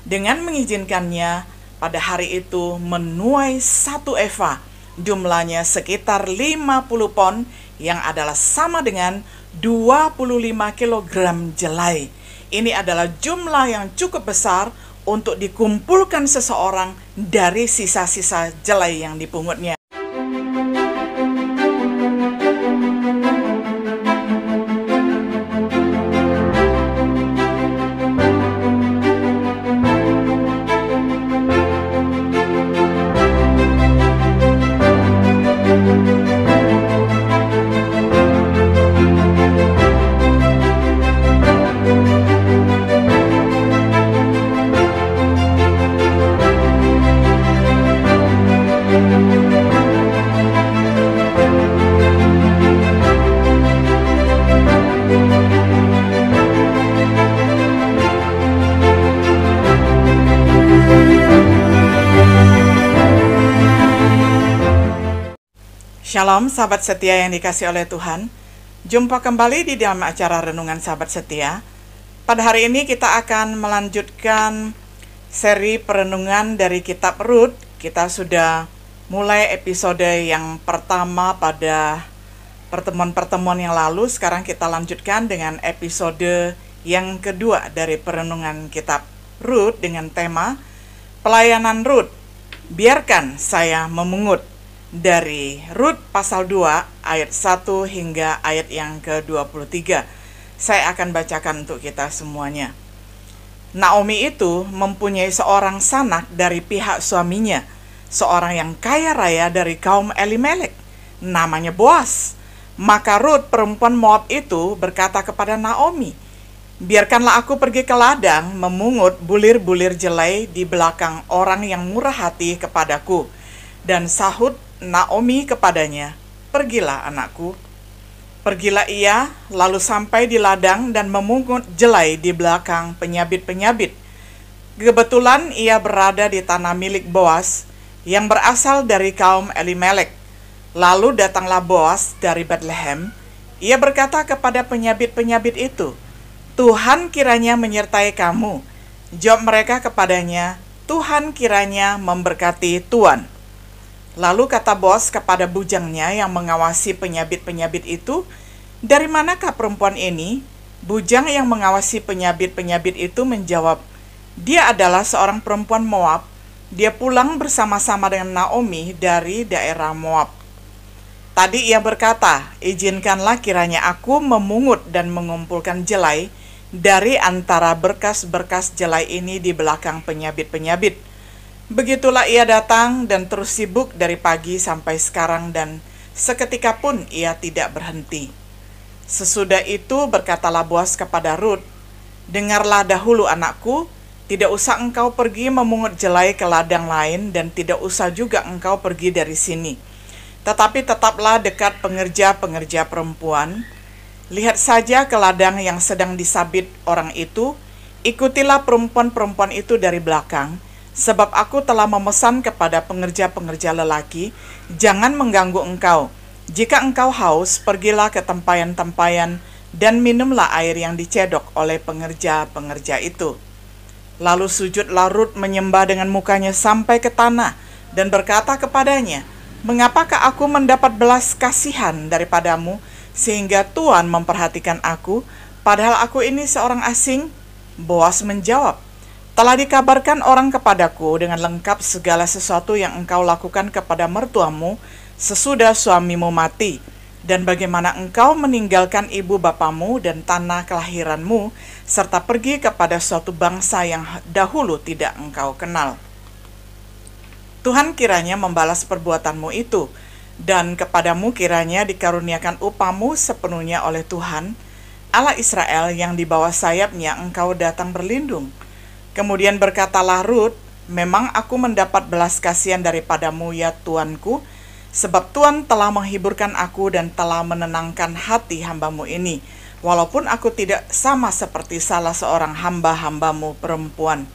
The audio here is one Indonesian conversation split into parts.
dengan mengizinkannya pada hari itu menuai 1 eva, jumlahnya sekitar 50 pon, yang adalah sama dengan 25 kilogram jelai. Ini adalah jumlah yang cukup besar untuk dikumpulkan seseorang dari sisa-sisa jelai yang dipungutnya. Shalom sahabat setia yang dikasih oleh Tuhan. Jumpa kembali di dalam acara Renungan Sahabat Setia. Pada hari ini kita akan melanjutkan seri perenungan dari kitab Rut. Kita sudah mulai episode yang pertama pada pertemuan-pertemuan yang lalu. Sekarang kita lanjutkan dengan episode yang kedua dari perenungan kitab Rut dengan tema Pelayanan Rut, Biarkan Saya Memungut, dari Rut pasal 2 ayat 1 hingga ayat yang ke-23. Saya akan bacakan untuk kita semuanya. Naomi itu mempunyai seorang sanak dari pihak suaminya, seorang yang kaya raya dari kaum Elimelek, namanya Boas. Maka Rut perempuan Moab itu berkata kepada Naomi, "Biarkanlah aku pergi ke ladang memungut bulir-bulir jelai di belakang orang yang murah hati kepadaku." Dan sahut Naomi kepadanya, "Pergilah anakku." Pergilah ia, lalu sampai di ladang dan memungut jelai di belakang penyabit-penyabit. Kebetulan ia berada di tanah milik Boas, yang berasal dari kaum Elimelek. Lalu datanglah Boas dari Bethlehem. Ia berkata kepada penyabit-penyabit itu, "Tuhan kiranya menyertai kamu." Jawab mereka kepadanya, "Tuhan kiranya memberkati Tuan." Lalu kata Boas kepada bujangnya yang mengawasi penyabit-penyabit itu, "Dari manakah perempuan ini?" Bujang yang mengawasi penyabit-penyabit itu menjawab, "Dia adalah seorang perempuan Moab. Dia pulang bersama-sama dengan Naomi dari daerah Moab. Tadi ia berkata, 'Izinkanlah kiranya aku memungut dan mengumpulkan jelai dari antara berkas-berkas jelai ini di belakang penyabit-penyabit.' Begitulah ia datang dan terus sibuk dari pagi sampai sekarang, dan seketika pun ia tidak berhenti." Sesudah itu berkatalah Boas kepada Rut, "Dengarlah dahulu anakku, tidak usah engkau pergi memungut jelai ke ladang lain, dan tidak usah juga engkau pergi dari sini. Tetapi tetaplah dekat pengerja-pengerja perempuan. Lihat saja ke ladang yang sedang disabit orang itu, ikutilah perempuan-perempuan itu dari belakang. Sebab aku telah memesan kepada pengerja-pengerja lelaki, jangan mengganggu engkau. Jika engkau haus, pergilah ke tempayan-tempayan dan minumlah air yang dicedok oleh pengerja-pengerja itu." Lalu sujudlah Rut menyembah dengan mukanya sampai ke tanah dan berkata kepadanya, "Mengapakah aku mendapat belas kasihan daripadamu sehingga Tuhan memperhatikan aku, padahal aku ini seorang asing?" Boas menjawab, "Telah dikabarkan orang kepadaku dengan lengkap segala sesuatu yang engkau lakukan kepada mertuamu sesudah suamimu mati, dan bagaimana engkau meninggalkan ibu bapamu dan tanah kelahiranmu, serta pergi kepada suatu bangsa yang dahulu tidak engkau kenal. Tuhan kiranya membalas perbuatanmu itu, dan kepadamu kiranya dikaruniakan upahmu sepenuhnya oleh Tuhan, Allah Israel, yang di bawah sayapnya engkau datang berlindung." Kemudian berkatalah Rut, "Memang aku mendapat belas kasihan daripadamu ya tuanku, sebab Tuhan telah menghiburkan aku dan telah menenangkan hati hambamu ini, walaupun aku tidak sama seperti salah seorang hamba-hambamu perempuan."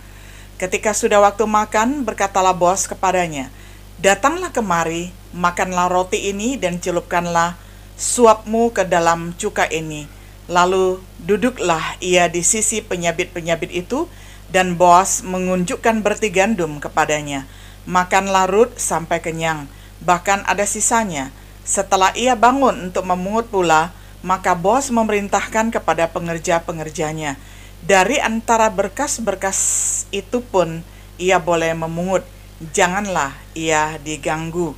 Ketika sudah waktu makan, berkatalah Boas kepadanya, "Datanglah kemari, makanlah roti ini dan celupkanlah suapmu ke dalam cuka ini." Lalu duduklah ia di sisi penyabit-penyabit itu, Dan Boas mengunjukkan berti gandum kepadanya. Makanlah Rut sampai kenyang, bahkan ada sisanya. Setelah ia bangun untuk memungut pula, maka Boas memerintahkan kepada pengerja-pengerjanya, dari antara berkas-berkas itu pun ia boleh memungut, janganlah ia diganggu.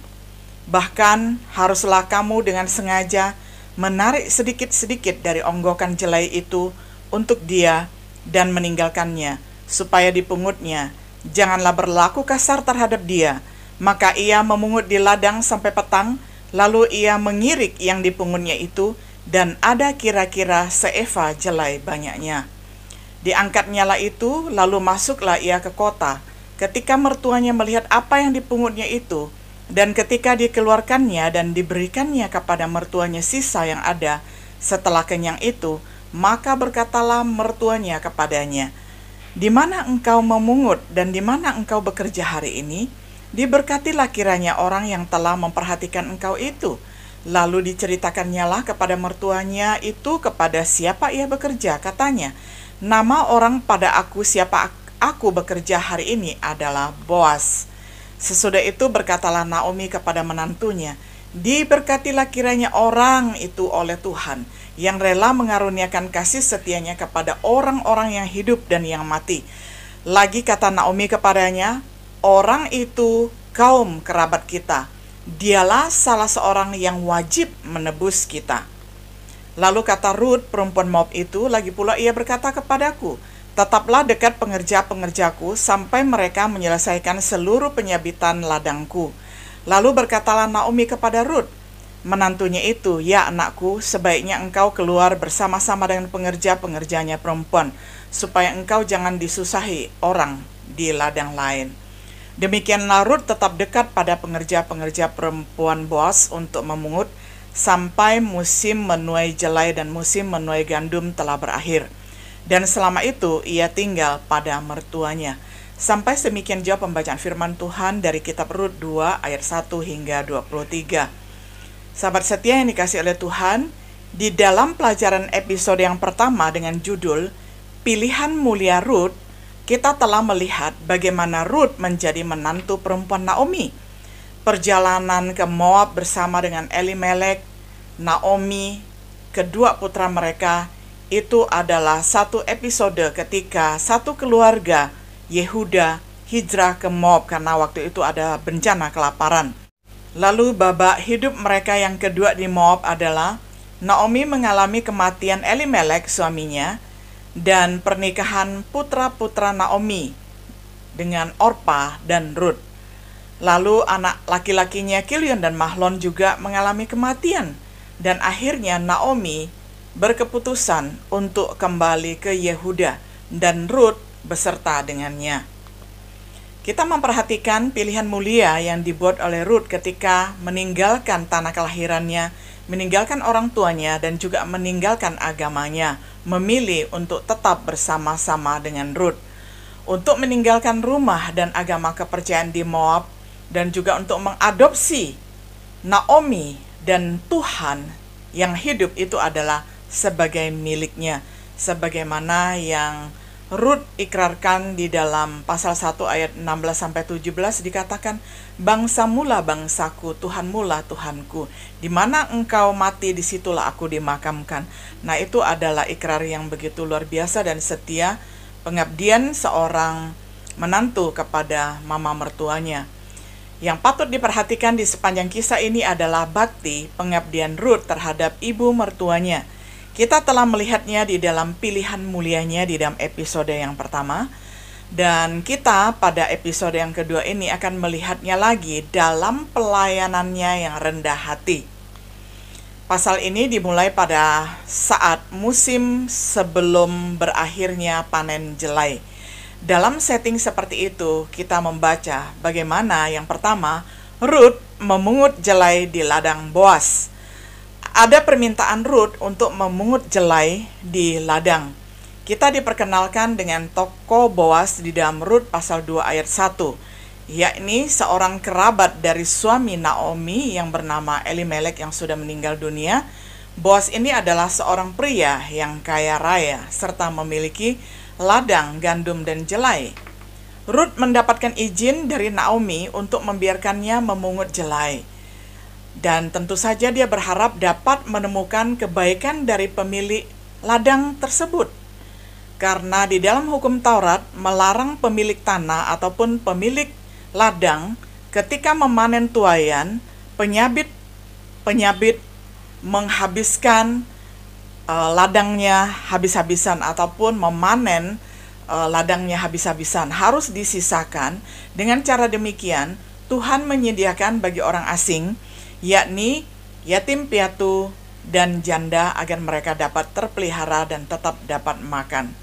Bahkan haruslah kamu dengan sengaja menarik sedikit-sedikit dari onggokan jelai itu untuk dia dan meninggalkannya, supaya dipungutnya. Janganlah berlaku kasar terhadap dia. Maka ia memungut di ladang sampai petang, lalu ia mengirik yang dipungutnya itu, dan ada kira-kira seeva jelai banyaknya. Diangkatnyalah itu, lalu masuklah ia ke kota. Ketika mertuanya melihat apa yang dipungutnya itu, dan ketika dikeluarkannya dan diberikannya kepada mertuanya sisa yang ada setelah kenyang itu, maka berkatalah mertuanya kepadanya, "Di mana engkau memungut dan di mana engkau bekerja hari ini? Diberkatilah kiranya orang yang telah memperhatikan engkau itu." Lalu diceritakannya kepada mertuanya itu kepada siapa ia bekerja. Katanya, "Nama orang pada aku siapa aku bekerja hari ini adalah Boas." Sesudah itu berkatalah Naomi kepada menantunya, "Diberkatilah kiranya orang itu oleh Tuhan, yang rela mengaruniakan kasih setianya kepada orang-orang yang hidup dan yang mati." Lagi kata Naomi kepadanya, "Orang itu kaum kerabat kita. Dialah salah seorang yang wajib menebus kita." Lalu kata Rut, perempuan Moab itu, "Lagi pula ia berkata kepadaku, tetaplah dekat pengerja-pengerjaku sampai mereka menyelesaikan seluruh penyabitan ladangku." Lalu berkatalah Naomi kepada Rut, menantunya itu, "Ya anakku, sebaiknya engkau keluar bersama-sama dengan pengerja-pengerjanya perempuan, supaya engkau jangan disusahi orang di ladang lain." Demikianlah Rut tetap dekat pada pengerja-pengerja perempuan Boas untuk memungut, sampai musim menuai jelai dan musim menuai gandum telah berakhir. Dan selama itu ia tinggal pada mertuanya. Sampai demikian jawab pembacaan firman Tuhan dari kitab Rut 2 ayat 1 hingga 23. Sahabat setia yang dikasih oleh Tuhan, di dalam pelajaran episode yang pertama dengan judul Pilihan Mulia Rut, kita telah melihat bagaimana Rut menjadi menantu perempuan Naomi. Perjalanan ke Moab bersama dengan Elimelek, Naomi, kedua putra mereka, itu adalah satu episode ketika satu keluarga Yehuda hijrah ke Moab karena waktu itu ada bencana kelaparan. Lalu babak hidup mereka yang kedua di Moab adalah Naomi mengalami kematian Elimelek suaminya dan pernikahan putra-putra Naomi dengan Orpa dan Rut. Lalu anak laki-lakinya Kilion dan Mahlon juga mengalami kematian, dan akhirnya Naomi berkeputusan untuk kembali ke Yehuda dan Rut beserta dengannya. Kita memperhatikan pilihan mulia yang dibuat oleh Rut ketika meninggalkan tanah kelahirannya, meninggalkan orang tuanya, dan juga meninggalkan agamanya, memilih untuk tetap bersama-sama dengan Rut, untuk meninggalkan rumah dan agama kepercayaan di Moab, dan juga untuk mengadopsi Naomi dan Tuhan yang hidup itu adalah sebagai miliknya, sebagaimana yang Rut ikrarkan di dalam pasal 1 ayat 16-17 dikatakan, "Bangsamulah bangsaku, Tuhanmulah Tuhanku. Di mana engkau mati, disitulah aku dimakamkan." Nah, itu adalah ikrar yang begitu luar biasa dan setia, pengabdian seorang menantu kepada mama mertuanya. Yang patut diperhatikan di sepanjang kisah ini adalah bakti pengabdian Rut terhadap ibu mertuanya. Kita telah melihatnya di dalam pilihan mulianya di dalam episode yang pertama, dan kita pada episode yang kedua ini akan melihatnya lagi dalam pelayanannya yang rendah hati. Pasal ini dimulai pada saat musim sebelum berakhirnya panen jelai. Dalam setting seperti itu, kita membaca bagaimana yang pertama, Rut memungut jelai di ladang Boas. Ada permintaan Rut untuk memungut jelai di ladang. Kita diperkenalkan dengan tokoh Boas di dalam Rut pasal 2 ayat 1, yakni seorang kerabat dari suami Naomi yang bernama Elimelek yang sudah meninggal dunia. Boas ini adalah seorang pria yang kaya raya serta memiliki ladang, gandum, dan jelai. Rut mendapatkan izin dari Naomi untuk membiarkannya memungut jelai. Dan tentu saja dia berharap dapat menemukan kebaikan dari pemilik ladang tersebut. Karena di dalam hukum Taurat melarang pemilik tanah ataupun pemilik ladang ketika memanen tuaian, penyabit menghabiskan ladangnya habis-habisan ataupun memanen ladangnya habis-habisan harus disisakan. Dengan cara demikian Tuhan menyediakan bagi orang asing, yakni yatim piatu dan janda, agar mereka dapat terpelihara dan tetap dapat makan.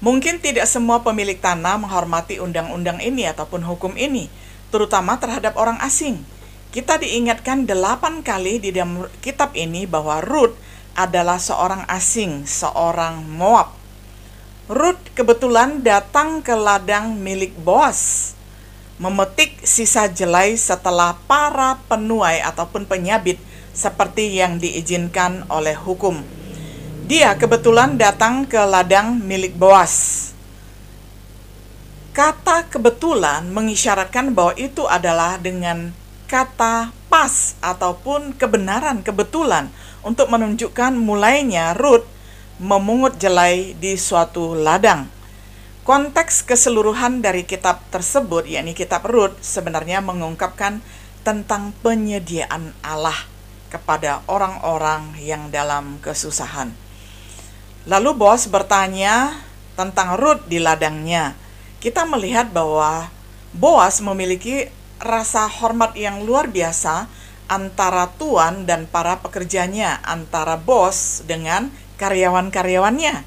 Mungkin tidak semua pemilik tanah menghormati undang-undang ini ataupun hukum ini, terutama terhadap orang asing. Kita diingatkan 8 kali di dalam kitab ini bahwa Rut adalah seorang asing, seorang Moab. Rut kebetulan datang ke ladang milik Boas, memetik sisa jelai setelah para penuai ataupun penyabit seperti yang diizinkan oleh hukum. Dia kebetulan datang ke ladang milik Boas. Kata kebetulan mengisyaratkan bahwa itu adalah dengan kata pas ataupun kebenaran, kebetulan, untuk menunjukkan mulainya Rut memungut jelai di suatu ladang. Konteks keseluruhan dari kitab tersebut, yakni kitab Rut, sebenarnya mengungkapkan tentang penyediaan Allah kepada orang-orang yang dalam kesusahan. Lalu Boas bertanya tentang Rut di ladangnya. Kita melihat bahwa Boas memiliki rasa hormat yang luar biasa antara tuan dan para pekerjanya, antara bos dengan karyawan-karyawannya.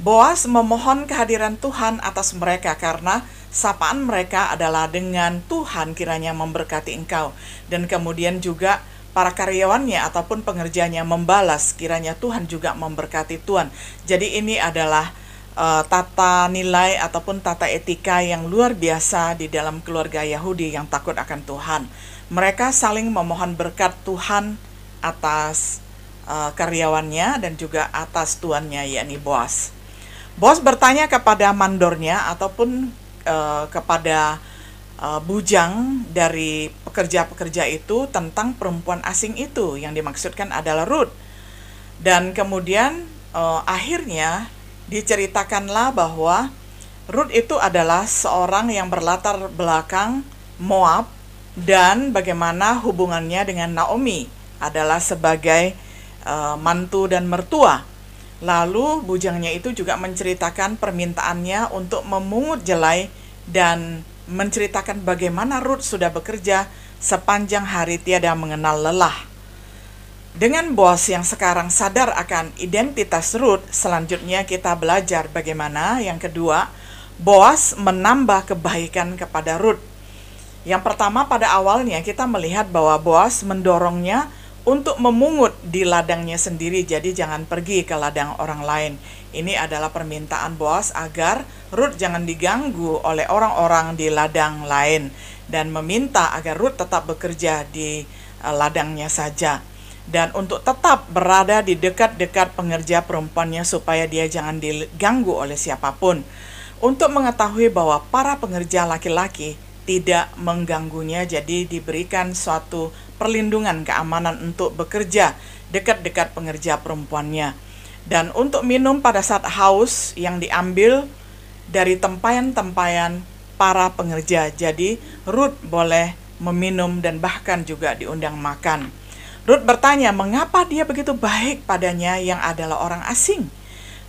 Boas memohon kehadiran Tuhan atas mereka karena sapaan mereka adalah dengan Tuhan kiranya memberkati engkau. Dan kemudian juga para karyawannya ataupun pengerjanya membalas kiranya Tuhan juga memberkati tuan. Jadi ini adalah tata nilai ataupun tata etika yang luar biasa di dalam keluarga Yahudi yang takut akan Tuhan. Mereka saling memohon berkat Tuhan atas karyawannya dan juga atas tuannya, yakni Boas. Boas bertanya kepada mandornya ataupun kepada bujang dari pekerja-pekerja itu tentang perempuan asing itu, yang dimaksudkan adalah Rut. Dan kemudian akhirnya diceritakanlah bahwa Rut itu adalah seorang yang berlatar belakang Moab, dan bagaimana hubungannya dengan Naomi adalah sebagai mantu dan mertua. Lalu bujangnya itu juga menceritakan permintaannya untuk memungut jelai dan menceritakan bagaimana Rut sudah bekerja sepanjang hari tiada mengenal lelah. Dengan Boas yang sekarang sadar akan identitas Rut, selanjutnya kita belajar bagaimana yang kedua, Boas menambah kebaikan kepada Rut. Yang pertama, pada awalnya kita melihat bahwa Boas mendorongnya untuk memungut di ladangnya sendiri, jadi jangan pergi ke ladang orang lain. Ini adalah permintaan Boas agar Rut jangan diganggu oleh orang-orang di ladang lain, dan meminta agar Rut tetap bekerja di ladangnya saja. Dan untuk tetap berada di dekat-dekat pengerja perempuannya supaya dia jangan diganggu oleh siapapun. Untuk mengetahui bahwa para pengerja laki-laki tidak mengganggunya, jadi diberikan suatu perlindungan keamanan untuk bekerja dekat-dekat pengerja perempuannya. Dan untuk minum pada saat haus yang diambil dari tempayan-tempayan para pengerja. Jadi Rut boleh meminum dan bahkan juga diundang makan. Rut bertanya mengapa dia begitu baik padanya yang adalah orang asing.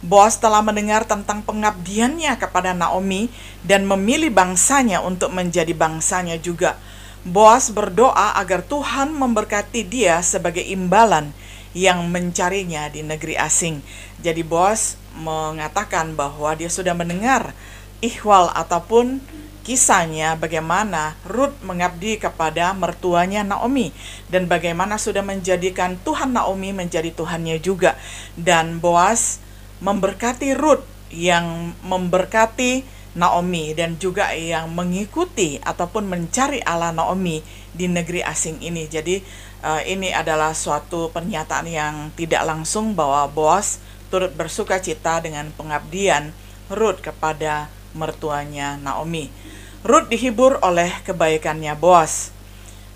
Boas telah mendengar tentang pengabdiannya kepada Naomi dan memilih bangsanya untuk menjadi bangsanya juga. Boas berdoa agar Tuhan memberkati dia sebagai imbalan yang mencarinya di negeri asing. Jadi Boas mengatakan bahwa dia sudah mendengar ihwal ataupun kisahnya bagaimana Rut mengabdi kepada mertuanya Naomi dan bagaimana sudah menjadikan Tuhan Naomi menjadi Tuhannya juga. Dan Boas memberkati Rut yang memberkati Naomi dan juga yang mengikuti ataupun mencari Allah Naomi di negeri asing ini. Jadi ini adalah suatu pernyataan yang tidak langsung bahwa Boas turut bersuka cita dengan pengabdian Rut kepada mertuanya Naomi. Rut dihibur oleh kebaikannya Boas.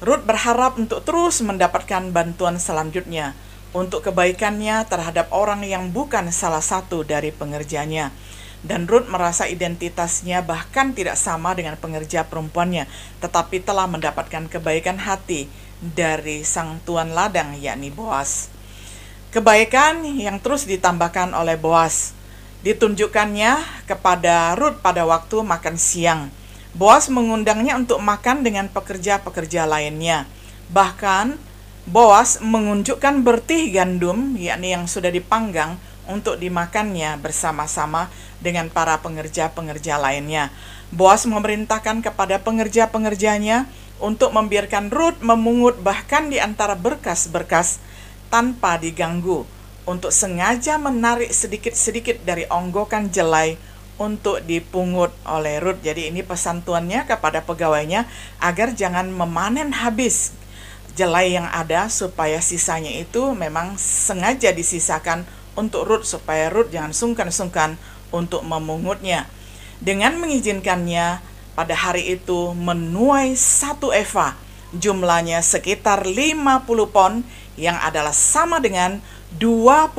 Rut berharap untuk terus mendapatkan bantuan selanjutnya untuk kebaikannya terhadap orang yang bukan salah satu dari pengerjanya. Dan Rut merasa identitasnya bahkan tidak sama dengan pengerja perempuannya, tetapi telah mendapatkan kebaikan hati dari sang tuan ladang, yakni Boas. Kebaikan yang terus ditambahkan oleh Boas ditunjukkannya kepada Rut pada waktu makan siang. Boas mengundangnya untuk makan dengan pekerja-pekerja lainnya. Bahkan Boas mengunjukkan bertih gandum, yakni yang sudah dipanggang, untuk dimakannya bersama-sama dengan para pengerja-pengerja lainnya. Boas memerintahkan kepada pengerja-pengerjanya untuk membiarkan Rut memungut bahkan di antara berkas-berkas tanpa diganggu, untuk sengaja menarik sedikit-sedikit dari onggokan jelai untuk dipungut oleh Rut. Jadi ini pesan tuannya kepada pegawainya agar jangan memanen habis jelai yang ada, supaya sisanya itu memang sengaja disisakan untuk Rut, supaya Rut jangan sungkan-sungkan untuk memungutnya. Dengan mengizinkannya, pada hari itu menuai 1 eva, jumlahnya sekitar 50 pon, yang adalah sama dengan 25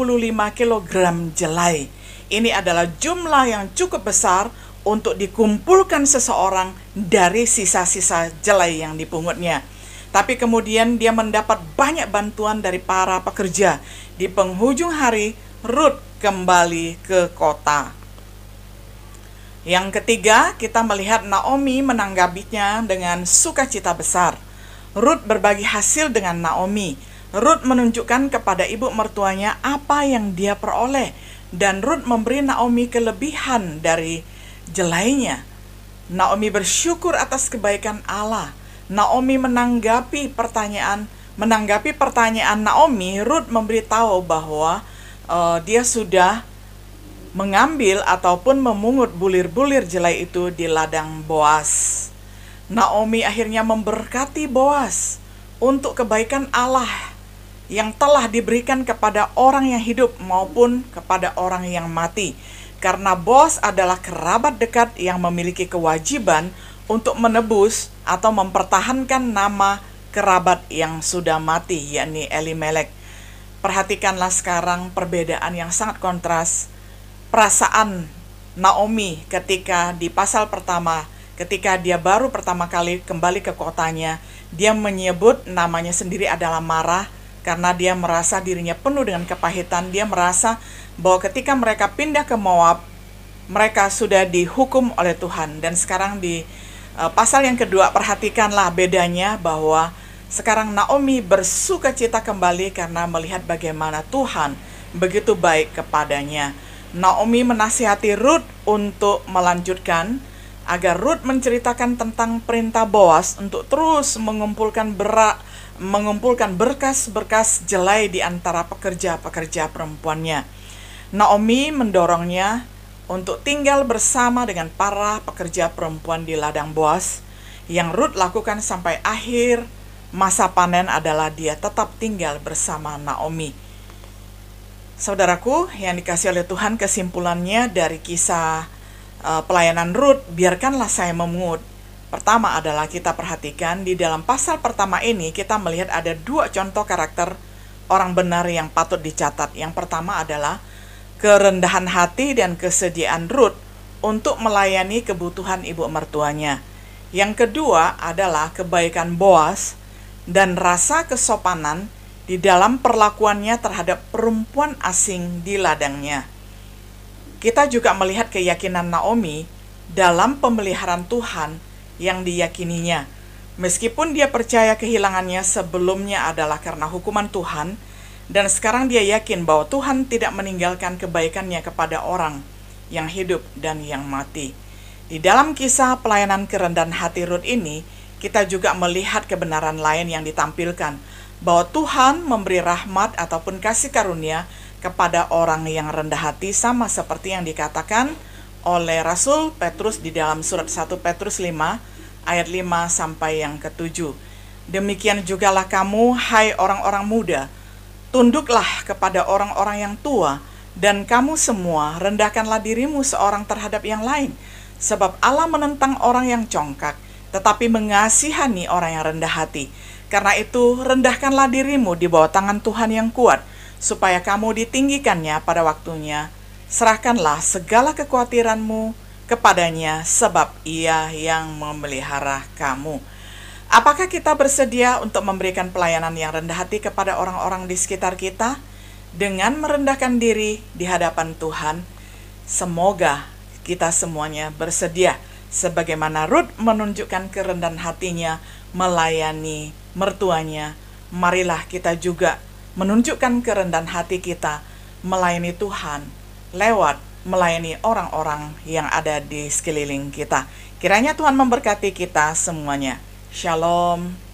kilogram jelai. Ini adalah jumlah yang cukup besar untuk dikumpulkan seseorang dari sisa-sisa jelai yang dipungutnya. Tapi kemudian dia mendapat banyak bantuan dari para pekerja. Di penghujung hari, Rut kembali ke kota. Yang ketiga, kita melihat Naomi menanggapinya dengan sukacita besar. Rut berbagi hasil dengan Naomi. Rut menunjukkan kepada ibu mertuanya apa yang dia peroleh, dan Rut memberi Naomi kelebihan dari jelainya. Naomi bersyukur atas kebaikan Allah. Naomi menanggapi pertanyaan Naomi. Rut memberitahu bahwa dia sudah mengambil ataupun memungut bulir-bulir jelai itu di ladang Boas. Naomi akhirnya memberkati Boas untuk kebaikan Allah yang telah diberikan kepada orang yang hidup maupun kepada orang yang mati. Karena Boas adalah kerabat dekat yang memiliki kewajiban untuk menebus atau mempertahankan nama kerabat yang sudah mati, yakni Elimelek. Perhatikanlah sekarang perbedaan yang sangat kontras. Perasaan Naomi ketika di pasal pertama, ketika dia baru pertama kali kembali ke kotanya, dia menyebut namanya sendiri adalah Marah, karena dia merasa dirinya penuh dengan kepahitan. Dia merasa bahwa ketika mereka pindah ke Moab, mereka sudah dihukum oleh Tuhan. Dan sekarang di pasal yang kedua, perhatikanlah bedanya, bahwa sekarang Naomi bersuka cita kembali karena melihat bagaimana Tuhan begitu baik kepadanya. Naomi menasihati Rut untuk melanjutkan, agar Rut menceritakan tentang perintah Boas untuk terus mengumpulkan berkas-berkas jelai di antara pekerja-pekerja perempuannya. Naomi mendorongnya untuk tinggal bersama dengan para pekerja perempuan di ladang Boas. Yang Rut lakukan sampai akhir masa panen adalah dia tetap tinggal bersama Naomi. Saudaraku yang dikasihi oleh Tuhan, kesimpulannya dari kisah pelayanan Rut, biarkanlah saya memungut. Pertama adalah kita perhatikan di dalam pasal pertama ini kita melihat ada 2 contoh karakter orang benar yang patut dicatat. Yang pertama adalah kerendahan hati dan kesediaan Rut untuk melayani kebutuhan ibu mertuanya. Yang kedua adalah kebaikan Boas dan rasa kesopanan di dalam perlakuannya terhadap perempuan asing di ladangnya. Kita juga melihat keyakinan Naomi dalam pemeliharaan Tuhan yang diyakininya. Meskipun dia percaya kehilangannya sebelumnya adalah karena hukuman Tuhan, dan sekarang dia yakin bahwa Tuhan tidak meninggalkan kebaikannya kepada orang yang hidup dan yang mati. Di dalam kisah pelayanan kerendahan hati Rut ini, kita juga melihat kebenaran lain yang ditampilkan, bahwa Tuhan memberi rahmat ataupun kasih karunia kepada orang yang rendah hati, sama seperti yang dikatakan oleh Rasul Petrus di dalam surat 1 Petrus 5 ayat 5 sampai yang ke-7. Demikian jugalah kamu, hai orang-orang muda, tunduklah kepada orang-orang yang tua Dan kamu semua, rendahkanlah dirimu seorang terhadap yang lain, sebab Allah menentang orang yang congkak, tetapi mengasihani orang yang rendah hati. Karena itu, rendahkanlah dirimu di bawah tangan Tuhan yang kuat, supaya kamu ditinggikannya pada waktunya. Serahkanlah segala kekhawatiranmu kepadanya, sebab Ia yang memelihara kamu. Apakah kita bersedia untuk memberikan pelayanan yang rendah hati kepada orang-orang di sekitar kita? Dengan merendahkan diri di hadapan Tuhan, semoga kita semuanya bersedia, sebagaimana Rut menunjukkan kerendahan hatinya melayani mertuanya. Marilah kita juga menunjukkan kerendahan hati kita melayani Tuhan lewat melayani orang-orang yang ada di sekeliling kita. Kiranya Tuhan memberkati kita semuanya. Shalom.